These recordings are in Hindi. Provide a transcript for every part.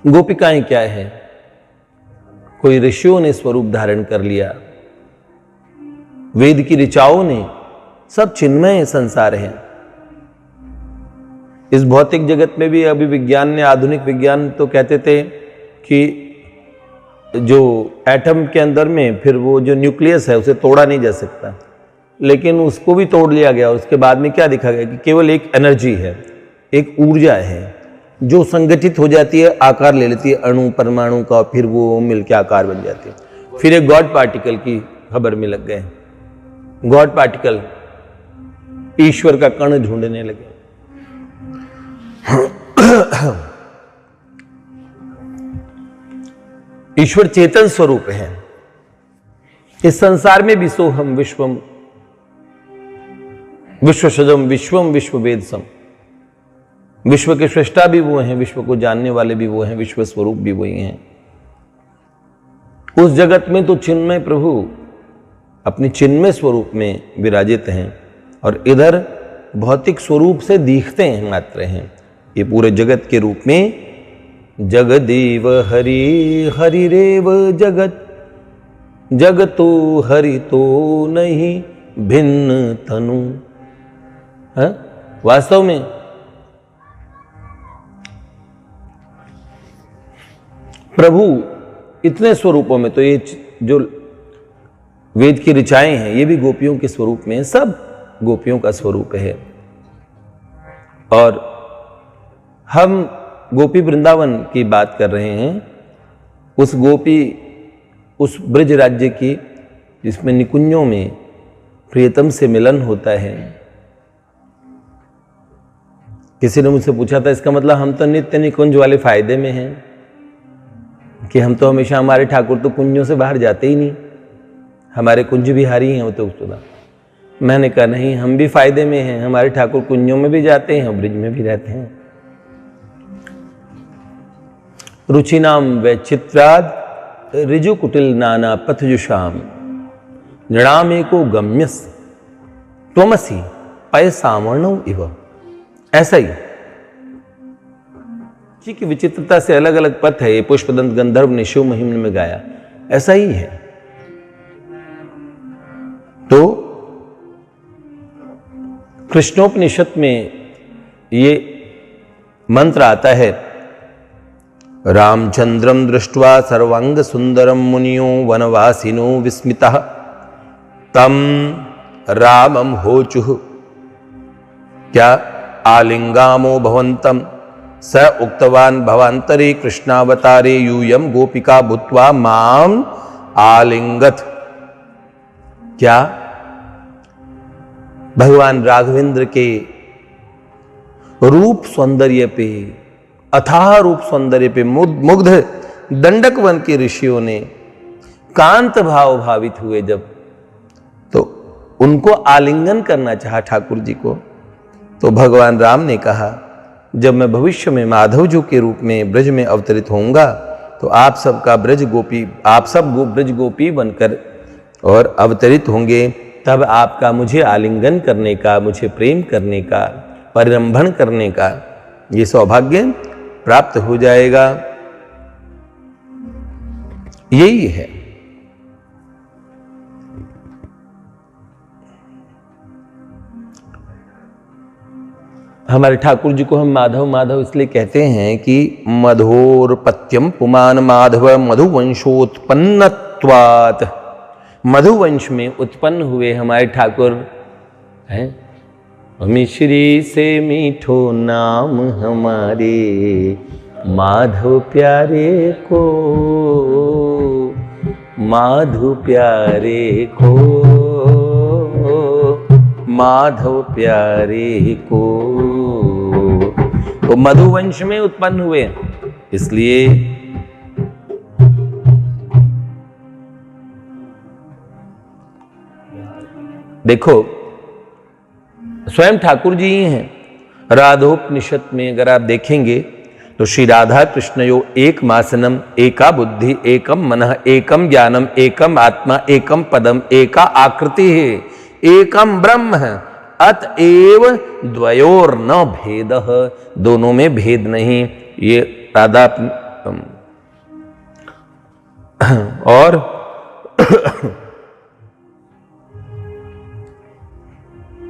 गोपिकाएं क्या है? कोई ऋषियों ने स्वरूप धारण कर लिया, वेद की ऋचाओं ने, सब चिन्मय संसार है। इस भौतिक जगत में भी अभी विज्ञान ने, आधुनिक विज्ञान तो कहते थे कि जो एटम के अंदर में फिर वो जो न्यूक्लियस है उसे तोड़ा नहीं जा सकता, लेकिन उसको भी तोड़ लिया गया। उसके बाद में क्या देखा गया कि केवल एक एनर्जी है, एक ऊर्जा है जो संगठित हो जाती है, आकार ले लेती है अणु परमाणु का, फिर वो मिलकर आकार बन जाती है। फिर एक गॉड पार्टिकल की खबर में लग गए। गॉड पार्टिकल, ईश्वर का कण ढूंढने लगे। ईश्वर चेतन स्वरूप है। इस संसार में भी सोहम विश्वम विश्वसजम विश्वम विश्ववेदसम, विश्व के सृष्टा भी वो हैं, विश्व को जानने वाले भी वो हैं, विश्व स्वरूप भी वही हैं। उस जगत में तो चिन्मय प्रभु अपनी चिन्मय स्वरूप में विराजित हैं और इधर भौतिक स्वरूप से दिखते हैं मात्र हैं। ये पूरे जगत के रूप में जगदेव हरि हरिरेव जगत, जगतो हरि तो नहीं भिन्न तनु। वास्तव में प्रभु इतने स्वरूपों में, तो ये जो वेद की ऋचाएं हैं ये भी गोपियों के स्वरूप में, सब गोपियों का स्वरूप है। और हम गोपी वृंदावन की बात कर रहे हैं, उस गोपी, उस ब्रज राज्य की जिसमें निकुंजों में प्रियतम से मिलन होता है। किसी ने मुझसे पूछा था, इसका मतलब हम तो नित्य निकुंज वाले फायदे में हैं कि हम तो हमेशा, हमारे ठाकुर तो कुंजों से बाहर जाते ही नहीं, हमारे कुंज बिहारी हैं वो तो उसका। मैंने कहा नहीं, हम भी फायदे में हैं, हमारे ठाकुर कुंजों में भी जाते हैं और ब्रिज में भी रहते हैं। रुचिनाम वैचित्राद ऋजु कुटिल नाना पथजुषाम नृणाम एको गम्यस त्वमसि पय सावर्णो इव। ऐसा ही की विचित्रता से अलग अलग पथ है। ये पुष्पदंत गंधर्व ने शिव महिम में गाया, ऐसा ही है। तो कृष्णोपनिषद में ये मंत्र आता है, रामचंद्रम दृष्ट्वा सर्वांग सुंदरम मुनियो वनवासिनो विस्मितः तम रामम होचुः क्या आलिंगामो भवन्तम स उक्तवान भवांतरे कृष्णावतारे यूयम गोपिका भूत्वा माम आलिंगत। क्या भगवान राघवेंद्र के रूप सौंदर्य पे, अथाह रूप सौंदर्य पे मुग्ध दंडक वन के ऋषियों ने कांत भाव भावित हुए जब, तो उनको आलिंगन करना चाहा ठाकुर जी को। तो भगवान राम ने कहा, जब मैं भविष्य में माधव जी के रूप में ब्रज में अवतरित होऊंगा तो आप सबका ब्रज गोपी, आप सब ब्रज गोपी बनकर और अवतरित होंगे, तब आपका मुझे आलिंगन करने का, मुझे प्रेम करने का, परिरंभण करने का ये सौभाग्य प्राप्त हो जाएगा। यही है। हमारे ठाकुर जी को हम माधव माधव इसलिए कहते हैं कि मधोरपत्यम पुमान माधव मधुवंशोत्पन्नत्वात्, मधुवंश में उत्पन्न हुए हमारे ठाकुर हैं। मिश्री से मीठो नाम हमारे माधव प्यारे को, माधव प्यारे को, माधव प्यारे को। तो मधुवंश में उत्पन्न हुए, इसलिए देखो स्वयं ठाकुर जी ही हैं। राधोपनिषद में अगर आप देखेंगे तो श्री राधा कृष्णयो एक मासनम, एका बुद्धि, एकम मनः, एकम ज्ञानम, एकम आत्मा, एकम पदम, एका आकृति है, एकम ब्रह्म है, अतएव द्वयोर न भेदः, दोनों में भेद नहीं। ये और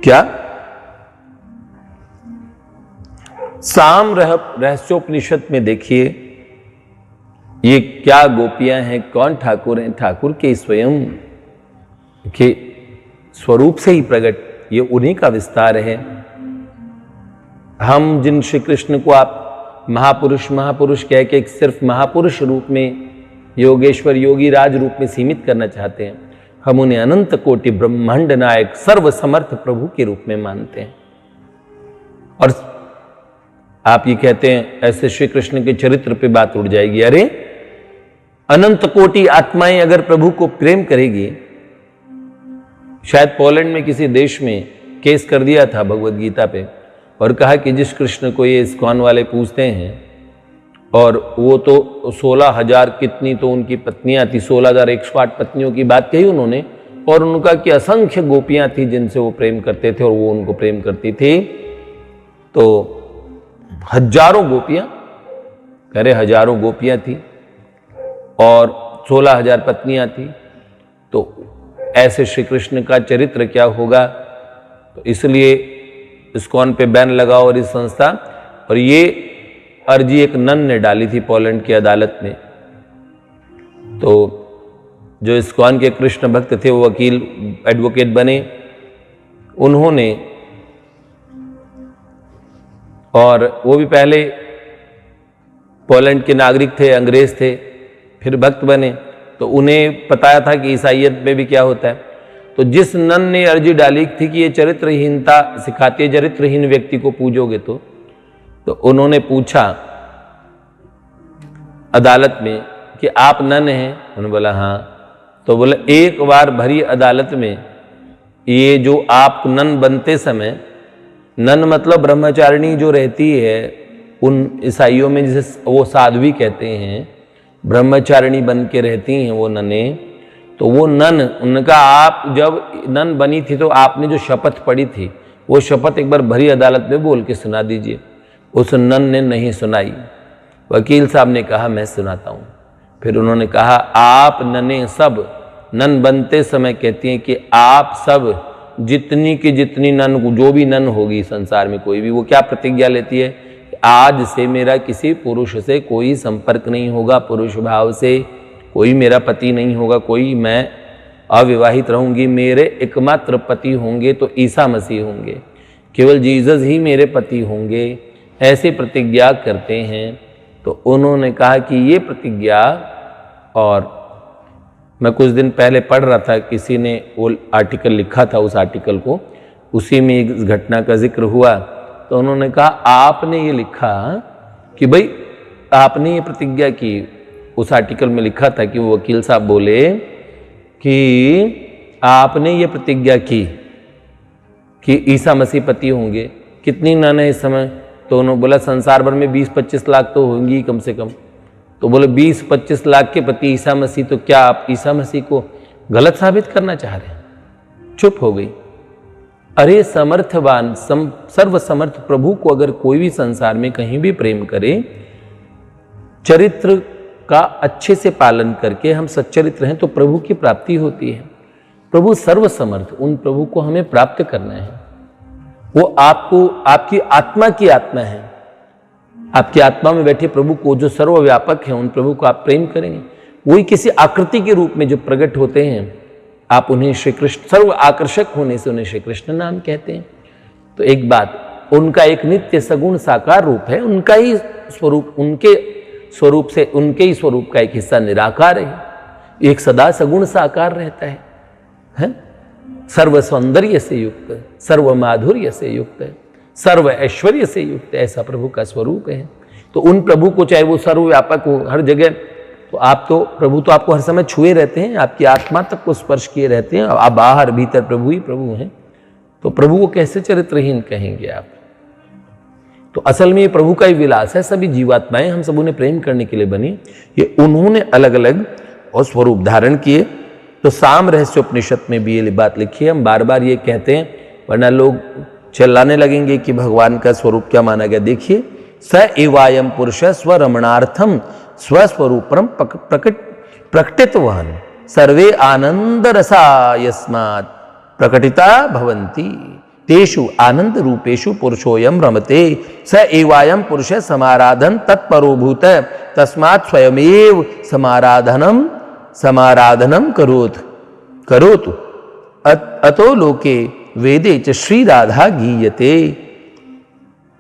क्या साम रहस्योपनिषद में देखिए, ये क्या गोपियां हैं, कौन ठाकुर हैं, ठाकुर के स्वयं के स्वरूप से ही प्रकट, ये उन्हीं का विस्तार है। हम जिन श्री कृष्ण को आप महापुरुष महापुरुष कह के सिर्फ महापुरुष रूप में, योगेश्वर योगी राज रूप में सीमित करना चाहते हैं, हम उन्हें अनंत कोटि ब्रह्मांड नायक सर्व समर्थ प्रभु के रूप में मानते हैं। और आप ये कहते हैं ऐसे श्री कृष्ण के चरित्र पे बात उड़ जाएगी। अरे अनंत कोटि आत्माएं अगर प्रभु को प्रेम करेगी, शायद पोलैंड में किसी देश में केस कर दिया था भगवत गीता पे और कहा कि जिस कृष्ण को ये इस्कॉन वाले पूछते हैं, और वो तो 16,000 कितनी तो उनकी पत्नियां थी, 16,108 पत्नियों की बात कही उन्होंने, और उनका कि असंख्य गोपियां थी जिनसे वो प्रेम करते थे और वो उनको प्रेम करती थी। तो हजारों गोपियां, कह रहे हजारों गोपियां थी और 16,000 पत्नियां थी, तो ऐसे श्री कृष्ण का चरित्र क्या होगा। तो इसलिए इस्कॉन पे बैन लगा और इस संस्था, और ये अर्जी एक नन ने डाली थी पोलैंड की अदालत में। तो जो इस्कॉन के कृष्ण भक्त थे वो वकील एडवोकेट बने, उन्होंने, और वो भी पहले पोलैंड के नागरिक थे, अंग्रेज थे, फिर भक्त बने, तो उन्हें पता था कि ईसाइयत में भी क्या होता है। तो जिस नन ने अर्जी डाली थी कि ये चरित्रहीनता सिखाती है, चरित्रहीन व्यक्ति को पूजोगे तो उन्होंने पूछा अदालत में कि आप नन हैं? उन्होंने बोला हाँ। तो बोला एक बार भरी अदालत में ये जो आप नन बनते समय, नन मतलब ब्रह्मचारिणी जो रहती है, उन ईसाइयों में जिसे वो साध्वी कहते हैं, ब्रह्मचारिणी बन के रहती हैं वो नने, तो वो नन, उनका आप जब नन बनी थी तो आपने जो शपथ पढ़ी थी वो शपथ एक बार भरी अदालत में बोल के सुना दीजिए। उस नन ने नहीं सुनाई। वकील साहब ने कहा मैं सुनाता हूँ। फिर उन्होंने कहा आप नने सब नन बनते समय कहती हैं कि आप सब जितनी की जितनी नन, जो भी नन होगी संसार में कोई भी, वो क्या प्रतिज्ञा लेती है, आज से मेरा किसी पुरुष से कोई संपर्क नहीं होगा, पुरुष भाव से कोई मेरा पति नहीं होगा, कोई, मैं अविवाहित रहूंगी, मेरे एकमात्र पति होंगे तो ईसा मसीह होंगे, केवल जीसस ही मेरे पति होंगे, ऐसे प्रतिज्ञा करते हैं। तो उन्होंने कहा कि ये प्रतिज्ञा, और मैं कुछ दिन पहले पढ़ रहा था, किसी ने वो आर्टिकल लिखा था, उस आर्टिकल को, उसी में इस घटना का जिक्र हुआ। तो उन्होंने कहा आपने ये लिखा कि भाई आपने ये प्रतिज्ञा की, उस आर्टिकल में लिखा था कि वो वकील साहब बोले कि आपने ये प्रतिज्ञा की कि ईसा मसीह पति होंगे, कितनी नन है इस समय? तो उन्होंने बोला संसार भर में 20-25 लाख तो होंगी कम से कम। तो बोले 20-25 लाख के पति ईसा मसीह, तो क्या आप ईसा मसीह को गलत साबित करना चाह रहे हैं? चुप हो गई। अरे समर्थवान सर्व समर्थ प्रभु को अगर कोई भी संसार में कहीं भी प्रेम करे, चरित्र का अच्छे से पालन करके हम सच्चरित्र हैं, तो प्रभु की प्राप्ति होती है। प्रभु सर्व समर्थ, उन प्रभु को हमें प्राप्त करना है। वो आपको, आपकी आत्मा की आत्मा है, आपकी आत्मा में बैठे प्रभु को जो सर्वव्यापक है, उन प्रभु को आप प्रेम करेंगे। वही किसी आकृति के रूप में जो प्रकट होते हैं, आप उन्हें श्री कृष्ण, सर्व आकर्षक होने से उन्हें श्री कृष्ण नाम कहते हैं। तो एक बात, उनका एक नित्य सगुण साकार रूप है, उनका ही स्वरूप, उनके स्वरूप से, उनके ही स्वरूप का एक हिस्सा निराकार है, एक सदा सगुण साकार रहता है? सर्व सौंदर्य से युक्त, सर्व माधुर्य से युक्त, सर्व ऐश्वर्य से युक्त, ऐसा प्रभु का स्वरूप है। तो उन प्रभु को, चाहे वो सर्वव्यापक हो हर जगह, तो आप तो प्रभु तो आपको हर समय छुए रहते हैं, आपकी आत्मा तक को स्पर्श किए रहते हैं, आप बाहर भीतर प्रभु ही प्रभु हैं। तो प्रभु को कैसे चरित्रहीन कहेंगे आप? तो असल में ये प्रभु का ही विलास है। सभी जीवात्माएं, हम सब उन्हें प्रेम करने के लिए बनी, ये उन्होंने अलग अलग और स्वरूप धारण किए। तो साम रहस्योपनिषद में भी ये बात लिखी है। हम बार बार ये कहते हैं, वरना लोग चिल्लाने लगेंगे कि भगवान का स्वरूप क्या माना गया। देखिए, स एवायम पुरुष स्वरमणार्थम स्वस्वरूपम प्रकटितवान् सर्वे आनंद रसा यस्मात् प्रकटिता भवन्ति तेषु आनंद रूपेषु पुरुषोयम रमते स एवायम पुरुष समाराधन तत्परो भूत तस्मात् स्वयमेव समाराधनम करोतु अतो लोके वेदे च श्री राधा गीयते।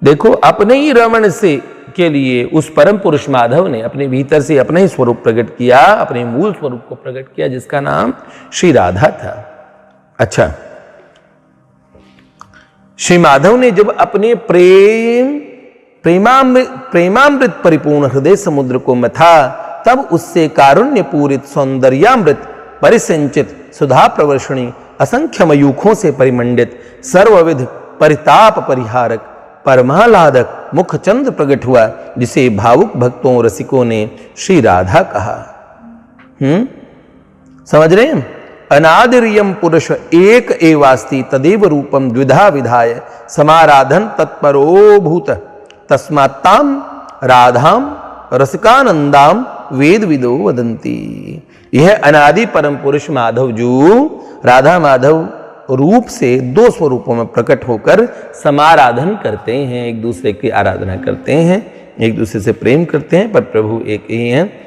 देखो, अपने ही रमण से के लिए उस परम पुरुष माधव ने अपने भीतर से अपना ही स्वरूप प्रकट किया, अपने मूल स्वरूप को प्रकट किया, जिसका नाम श्री राधा था। अच्छा, श्री माधव ने जब अपने प्रेमामृत परिपूर्ण हृदय समुद्र को मथा, तब उससे कारुण्य पूरित सौंदर्यामृत परिसंचित सुधा प्रवर्षणी असंख्य मयूखों से परिमंडित सर्वविध परिताप परिहारक परमाह्लादक मुखचंद्र प्रकट हुआ, जिसे भावुक भक्तों रसिकों ने श्री राधा कहा। समझ रहे हैं? अनादिर्यम पुरुष एक एवास्ति तदेव रूपम द्विधा विधाय समाराधन तत्परो भूत तस्मात्ताम राधाम रसिकानंदाम वेद विदो वदंती। यह अनादि परम पुरुष माधव जो राधा माधव रूप से दो स्वरूपों में प्रकट होकर समाराधन करते हैं, एक दूसरे की आराधना करते हैं, एक दूसरे से प्रेम करते हैं, पर प्रभु एक ही हैं।